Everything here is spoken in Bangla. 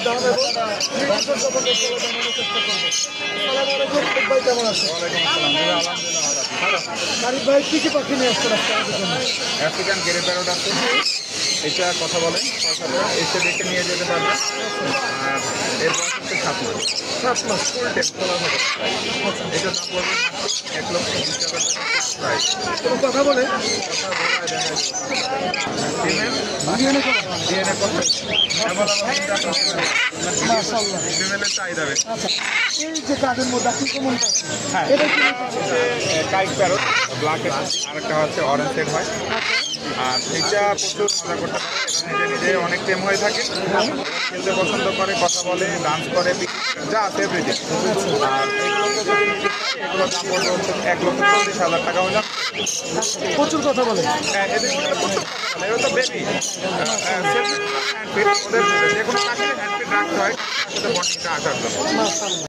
দাম এবং নির্দিষ্ট সম্পর্কে জানানোর চেষ্টা করবো। আসসালামু আলাইকুম, ভাই কেমন আছেন? আরিফ ভাই কি কি পাখি নিয়ে আসছেন আজকে আমাদের জন্য? আফ্রিকান গ্রে প্যারট আছে, এটা কথা বলে এসে দেখে নিয়ে যেতে পারবে। আর এর বয়স হচ্ছে 7 মাস, 7 মাস ফুল টেপ খোলা হবে। এটার দাম পড়বে 1,20,000 টাকা প্রাইস। কোনো কথা বলে ফিমেল ডিএনএ কথা মাশাআল্লাহ। ফিমেলের চাহিদা বেশি। আচ্ছা, এই যে কাজের মধ্যে আপনি কেমন পাচ্ছেন? হ্যাঁ, এটা কি কাইট প্যারট ব্ল্যাক, আরেকটা হচ্ছে অরেঞ্জ সেট হয়। আর এটা প্রচুর মজা করতে পারে, এরা নিজে নিজে অনেক টেম হয়ে থাকে, খেলতে পছন্দ করে, কথা বলে, ডান্স করে, যা আছে এভরিথিং। আর এগুলোকে যদি এগুলোর দাম পড়বে হচ্ছে 1,40,000 টাকা হলে। প্রচুর কথা বলে। এদের মধ্যে প্রচুর কথা বলে, এরা তো বেবি। ওদের যে কোনো পাখির হ্যান্ডফিট রাখতে হয়, তার সাথে বন্ডিংটা আসার জন্য। মাশাআল্লাহ।